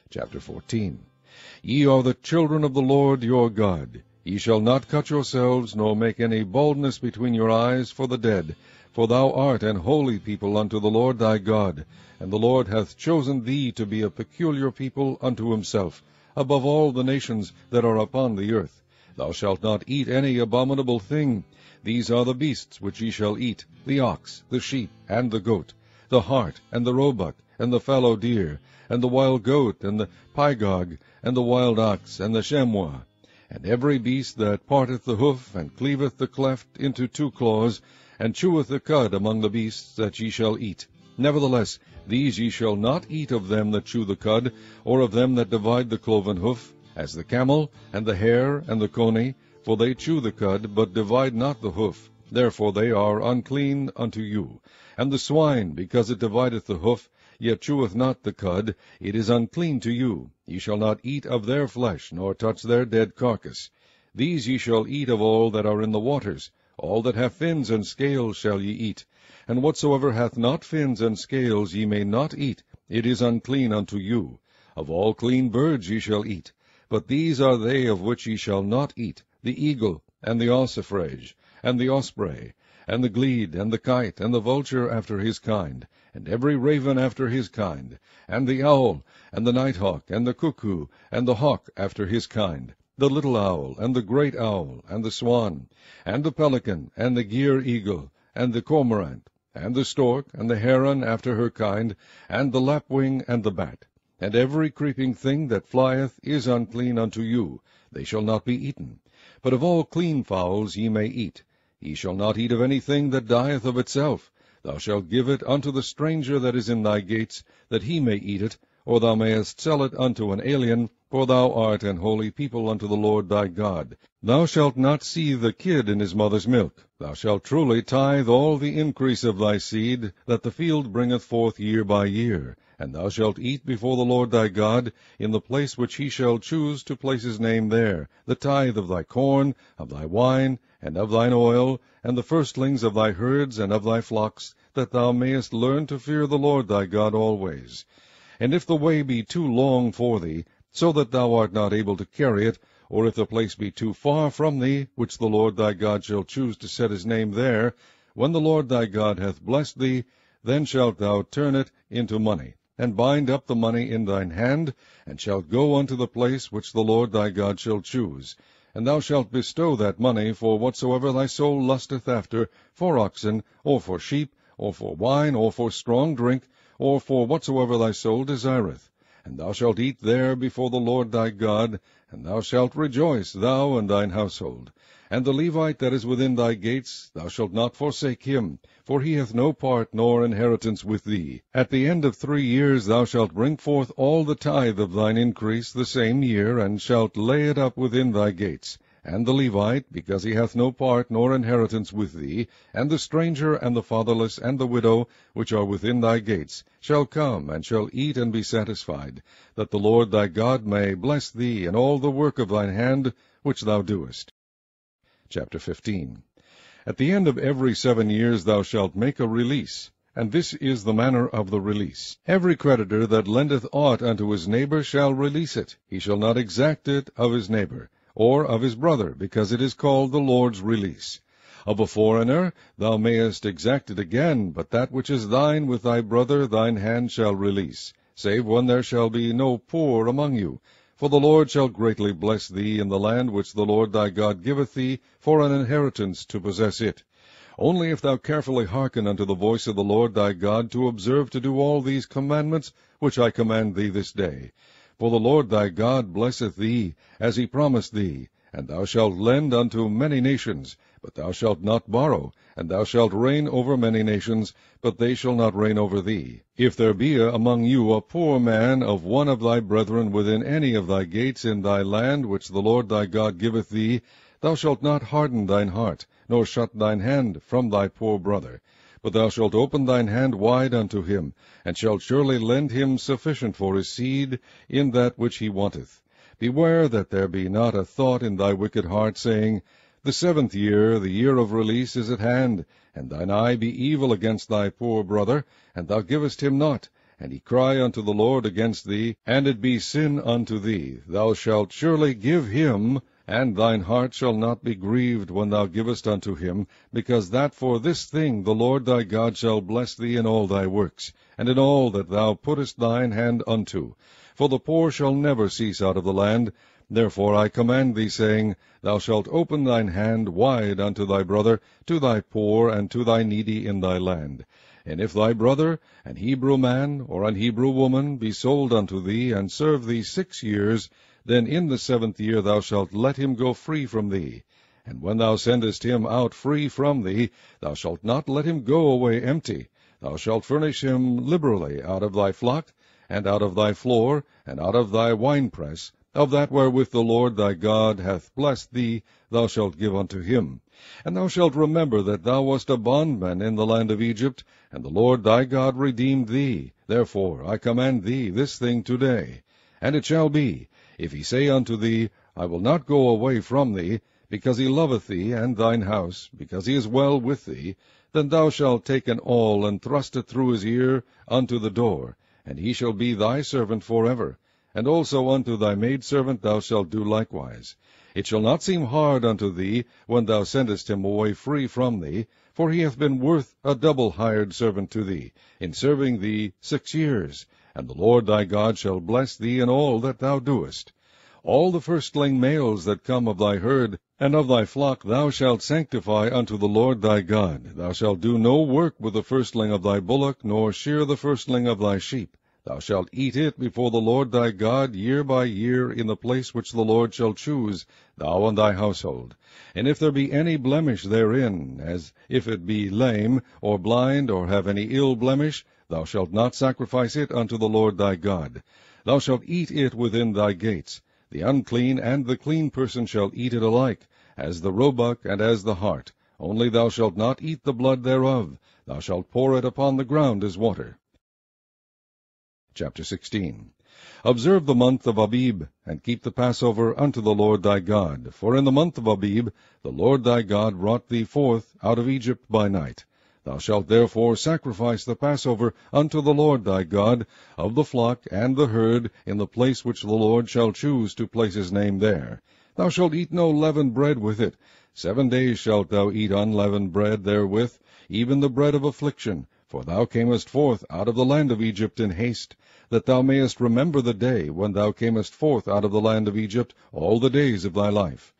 Chapter 14. Ye are the children of the Lord your God. Ye shall not cut yourselves, nor make any baldness between your eyes for the dead, for thou art an holy people unto the Lord thy God, and the Lord hath chosen thee to be a peculiar people unto himself, above all the nations that are upon the earth. Thou shalt not eat any abominable thing. These are the beasts which ye shall eat, the ox, the sheep, and the goat, the hart, and the roebuck, and the fallow deer, and the wild goat, and the pygog, and the wild ox, and the chamois, and every beast that parteth the hoof, and cleaveth the cleft into two claws, and cheweth the cud among the beasts that ye shall eat. Nevertheless, these ye shall not eat of them that chew the cud, or of them that divide the cloven hoof, as the camel, and the hare, and the coney, for they chew the cud, but divide not the hoof. Therefore they are unclean unto you. And the swine, because it divideth the hoof, yet cheweth not the cud, it is unclean to you. Ye shall not eat of their flesh, nor touch their dead carcass. These ye shall eat of all that are in the waters. All that have fins and scales shall ye eat. And whatsoever hath not fins and scales ye may not eat, it is unclean unto you. Of all clean birds ye shall eat. But these are they of which ye shall not eat, the eagle, and the ossifrage, and the osprey, and the glede, and the kite, and the vulture after his kind, and every raven after his kind, and the owl, and the nighthawk, and the cuckoo, and the hawk after his kind, the little owl, and the great owl, and the swan, and the pelican, and the gier eagle, and the cormorant, and the stork, and the heron after her kind, and the lapwing, and the bat. And every creeping thing that flieth is unclean unto you, they shall not be eaten. But of all clean fowls ye may eat. Ye shall not eat of anything that dieth of itself. Thou shalt give it unto the stranger that is in thy gates, that he may eat it, or thou mayest sell it unto an alien, for thou art an holy people unto the Lord thy God. Thou shalt not seethe the kid in his mother's milk. Thou shalt truly tithe all the increase of thy seed, that the field bringeth forth year by year. And thou shalt eat before the Lord thy God, in the place which he shall choose to place his name there, the tithe of thy corn, of thy wine, and of thine oil, and the firstlings of thy herds and of thy flocks, that thou mayest learn to fear the Lord thy God always. And if the way be too long for thee, so that thou art not able to carry it, or if the place be too far from thee, which the Lord thy God shall choose to set his name there, when the Lord thy God hath blessed thee, then shalt thou turn it into money, and bind up the money in thine hand, and shalt go unto the place which the Lord thy God shall choose. And thou shalt bestow that money for whatsoever thy soul lusteth after, for oxen, or for sheep, or for wine, or for strong drink, or for whatsoever thy soul desireth. And thou shalt eat there before the Lord thy God, and thou shalt rejoice, thou and thine household. And the Levite that is within thy gates, thou shalt not forsake him, for he hath no part nor inheritance with thee. At the end of 3 years thou shalt bring forth all the tithe of thine increase the same year, and shalt lay it up within thy gates. And the Levite, because he hath no part nor inheritance with thee, and the stranger, and the fatherless, and the widow, which are within thy gates, shall come, and shall eat and be satisfied, that the Lord thy God may bless thee in all the work of thine hand which thou doest. Chapter 15. At the end of every 7 years thou shalt make a release, and this is the manner of the release. Every creditor that lendeth aught unto his neighbor shall release it. He shall not exact it of his neighbor, or of his brother, because it is called the Lord's release. Of a foreigner thou mayest exact it again, but that which is thine with thy brother thine hand shall release, save when there shall be no poor among you. For the Lord shall greatly bless thee in the land which the Lord thy God giveth thee for an inheritance to possess it. Only if thou carefully hearken unto the voice of the Lord thy God, to observe to do all these commandments which I command thee this day. For the Lord thy God blesseth thee, as he promised thee, and thou shalt lend unto many nations, but thou shalt not borrow, and thou shalt reign over many nations, but they shall not reign over thee. If there be among you a poor man of one of thy brethren within any of thy gates in thy land which the Lord thy God giveth thee, thou shalt not harden thine heart, nor shut thine hand from thy poor brother, but thou shalt open thine hand wide unto him, and shalt surely lend him sufficient for his seed in that which he wanteth. Beware that there be not a thought in thy wicked heart, saying, The 7th year, the year of release, is at hand, and thine eye be evil against thy poor brother, and thou givest him not, and he cry unto the Lord against thee, and it be sin unto thee, thou shalt surely give him, and thine heart shall not be grieved when thou givest unto him, because that for this thing the Lord thy God shall bless thee in all thy works, and in all that thou puttest thine hand unto. For the poor shall never cease out of the land. Therefore I command thee, saying, Thou shalt open thine hand wide unto thy brother, to thy poor, and to thy needy in thy land. And if thy brother, an Hebrew man, or an Hebrew woman, be sold unto thee, and serve thee 6 years, then in the 7th year thou shalt let him go free from thee. And when thou sendest him out free from thee, thou shalt not let him go away empty. Thou shalt furnish him liberally out of thy flock, and out of thy floor, and out of thy winepress, of that wherewith the Lord thy God hath blessed thee, thou shalt give unto him. And thou shalt remember that thou wast a bondman in the land of Egypt, and the Lord thy God redeemed thee. Therefore I command thee this thing today. And it shall be, if he say unto thee, I will not go away from thee, because he loveth thee and thine house, because he is well with thee, then thou shalt take an awl, and thrust it through his ear unto the door, and he shall be thy servant forever. And also unto thy maidservant thou shalt do likewise. It shall not seem hard unto thee, when thou sendest him away free from thee, for he hath been worth a double hired servant to thee, in serving thee 6 years. And the Lord thy God shall bless thee in all that thou doest. All the firstling males that come of thy herd and of thy flock thou shalt sanctify unto the Lord thy God. Thou shalt do no work with the firstling of thy bullock, nor shear the firstling of thy sheep. Thou shalt eat it before the Lord thy God year by year in the place which the Lord shall choose, thou and thy household. And if there be any blemish therein, as if it be lame, or blind, or have any ill blemish, thou shalt not sacrifice it unto the Lord thy God. Thou shalt eat it within thy gates. The unclean and the clean person shall eat it alike, as the roebuck and as the hart. Only thou shalt not eat the blood thereof. Thou shalt pour it upon the ground as water. Chapter 16. Observe the month of Abib, and keep the Passover unto the Lord thy God. For in the month of Abib the Lord thy God brought thee forth out of Egypt by night. Thou shalt therefore sacrifice the Passover unto the Lord thy God, of the flock and the herd, in the place which the Lord shall choose to place his name there. Thou shalt eat no leavened bread with it. 7 days shalt thou eat unleavened bread therewith, even the bread of affliction. For thou camest forth out of the land of Egypt in haste, that thou mayest remember the day when thou camest forth out of the land of Egypt all the days of thy life.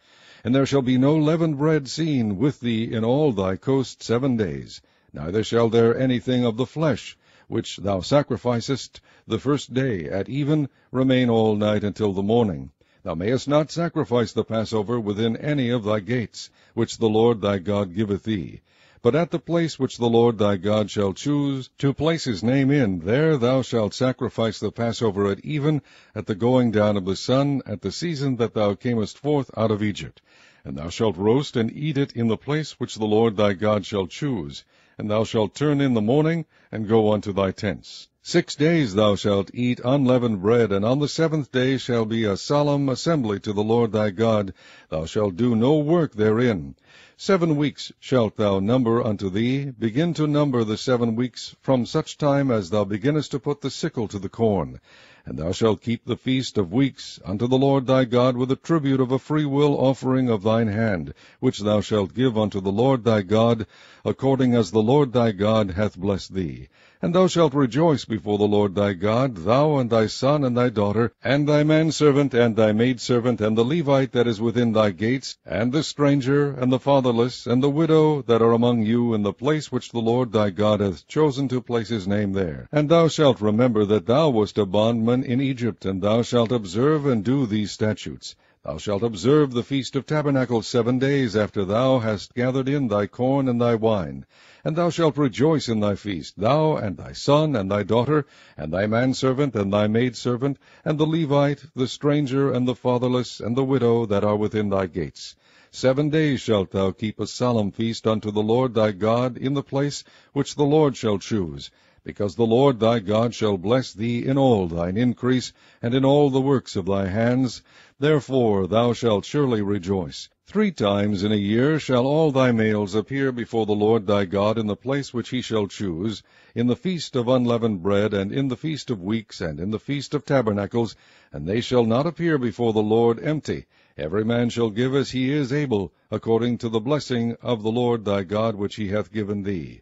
And there shall be no leavened bread seen with thee in all thy coast 7 days, neither shall there anything of the flesh, which thou sacrificest the first day at even, remain all night until the morning. Thou mayest not sacrifice the Passover within any of thy gates, which the Lord thy God giveth thee. But at the place which the Lord thy God shall choose to place his name in, there thou shalt sacrifice the Passover at even, at the going down of the sun, at the season that thou camest forth out of Egypt. And thou shalt roast and eat it in the place which the Lord thy God shall choose. And thou shalt turn in the morning, and go unto thy tents. 6 days thou shalt eat unleavened bread, and on the 7th day shall be a solemn assembly to the Lord thy God. Thou shalt do no work therein. 7 weeks shalt thou number unto thee. Begin to number the 7 weeks from such time as thou beginnest to put the sickle to the corn. And thou shalt keep the feast of weeks unto the Lord thy God with a tribute of a freewill offering of thine hand, which thou shalt give unto the Lord thy God, according as the Lord thy God hath blessed thee. And thou shalt rejoice before the Lord thy God, thou and thy son and thy daughter, and thy manservant and thy maidservant, and the Levite that is within thy gates, and the stranger, and the fatherless, and the widow that are among you, in the place which the Lord thy God hath chosen to place his name there. And thou shalt remember that thou wast a bondman in Egypt, and thou shalt observe and do these statutes. Thou shalt observe the Feast of Tabernacles 7 days after thou hast gathered in thy corn and thy wine. And thou shalt rejoice in thy feast, thou and thy son and thy daughter, and thy manservant and thy maidservant, and the Levite, the stranger, and the fatherless, and the widow that are within thy gates. 7 days shalt thou keep a solemn feast unto the Lord thy God in the place which the Lord shall choose, because the Lord thy God shall bless thee in all thine increase, and in all the works of thy hands. Therefore thou shalt surely rejoice. 3 times in a year shall all thy males appear before the Lord thy God in the place which he shall choose, in the feast of unleavened bread, and in the feast of weeks, and in the feast of tabernacles, and they shall not appear before the Lord empty. Every man shall give as he is able, according to the blessing of the Lord thy God which he hath given thee.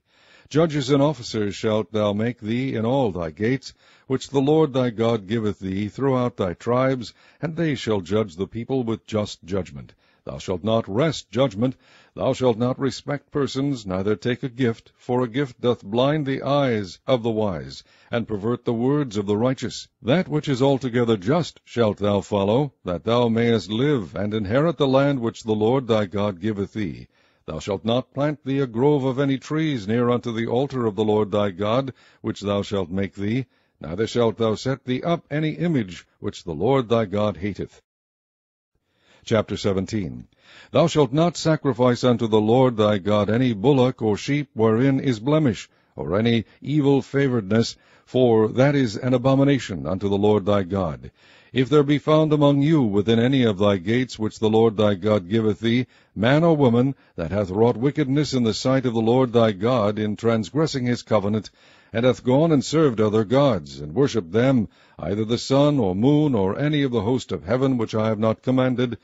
Judges and officers shalt thou make thee in all thy gates, which the Lord thy God giveth thee throughout thy tribes, and they shall judge the people with just judgment. Thou shalt not wrest judgment, thou shalt not respect persons, neither take a gift, for a gift doth blind the eyes of the wise, and pervert the words of the righteous. That which is altogether just shalt thou follow, that thou mayest live, and inherit the land which the Lord thy God giveth thee. Thou shalt not plant thee a grove of any trees near unto the altar of the Lord thy God, which thou shalt make thee, neither shalt thou set thee up any image which the Lord thy God hateth. Chapter 17. Thou shalt not sacrifice unto the Lord thy God any bullock or sheep wherein is blemish, or any evil favouredness, for that is an abomination unto the Lord thy God. If there be found among you within any of thy gates which the Lord thy God giveth thee, man or woman, that hath wrought wickedness in the sight of the Lord thy God, in transgressing his covenant, and hath gone and served other gods, and worshipped them, either the sun or moon, or any of the host of heaven which I have not commanded,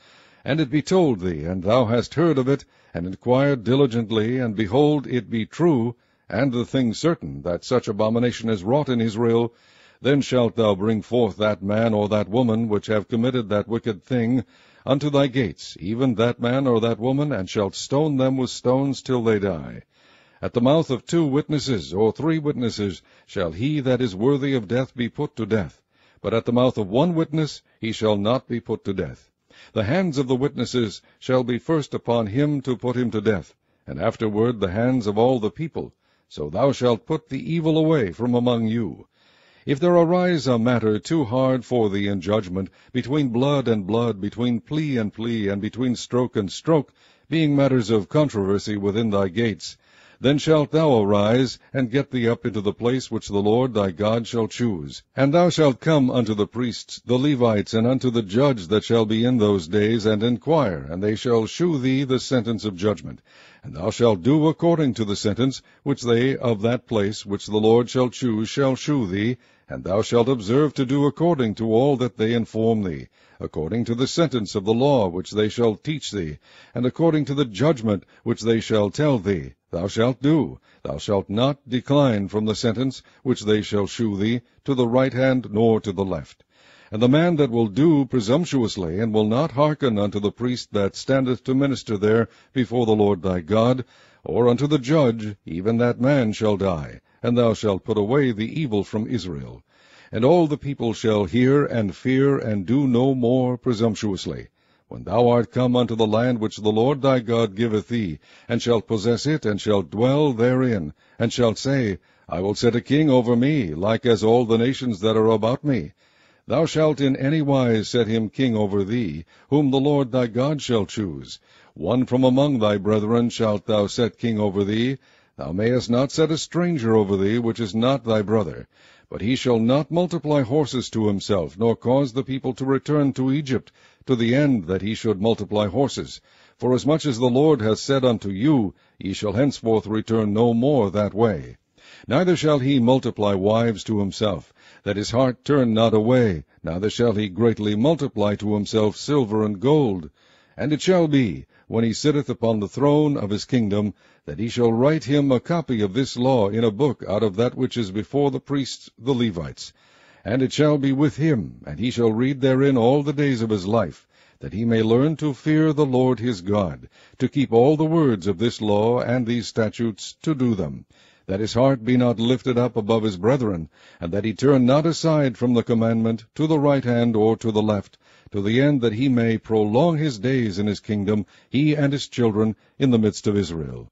and it be told thee, and thou hast heard of it, and inquired diligently, and behold, it be true, and the thing certain, that such abomination is wrought in Israel, then shalt thou bring forth that man or that woman which have committed that wicked thing unto thy gates, even that man or that woman, and shalt stone them with stones till they die. At the mouth of 2 witnesses or 3 witnesses shall he that is worthy of death be put to death, but at the mouth of 1 witness he shall not be put to death. The hands of the witnesses shall be first upon him to put him to death, and afterward the hands of all the people. So thou shalt put the evil away from among you. If there arise a matter too hard for thee in judgment, between blood and blood, between plea and plea, and between stroke and stroke, being matters of controversy within thy gates, then shalt thou arise, and get thee up into the place which the Lord thy God shall choose. And thou shalt come unto the priests, the Levites, and unto the judge that shall be in those days, and inquire, and they shall shew thee the sentence of judgment. And thou shalt do according to the sentence which they of that place which the Lord shall choose shall shew thee, and thou shalt observe to do according to all that they inform thee, according to the sentence of the law which they shall teach thee, and according to the judgment which they shall tell thee, thou shalt do. Thou shalt not decline from the sentence which they shall shew thee, to the right hand nor to the left. And the man that will do presumptuously, and will not hearken unto the priest that standeth to minister there before the Lord thy God, or unto the judge, even that man shall die, and thou shalt put away the evil from Israel. And all the people shall hear and fear, and do no more presumptuously. When thou art come unto the land which the Lord thy God giveth thee, and shalt possess it, and shalt dwell therein, and shalt say, I will set a king over me, like as all the nations that are about me. Thou shalt in any wise set him king over thee, whom the Lord thy God shall choose. One from among thy brethren shalt thou set king over thee. Thou mayest not set a stranger over thee, which is not thy brother. But he shall not multiply horses to himself, nor cause the people to return to Egypt, to the end that he should multiply horses. Forasmuch as the Lord hath said unto you, ye shall henceforth return no more that way. Neither shall he multiply wives to himself, that his heart turn not away, neither shall he greatly multiply to himself silver and gold. And it shall be, when he sitteth upon the throne of his kingdom, that he shall write him a copy of this law in a book out of that which is before the priests the Levites. And it shall be with him, and he shall read therein all the days of his life, that he may learn to fear the Lord his God, to keep all the words of this law and these statutes, to do them, that his heart be not lifted up above his brethren, and that he turn not aside from the commandment to the right hand or to the left, to the end that he may prolong his days in his kingdom, he and his children, in the midst of Israel.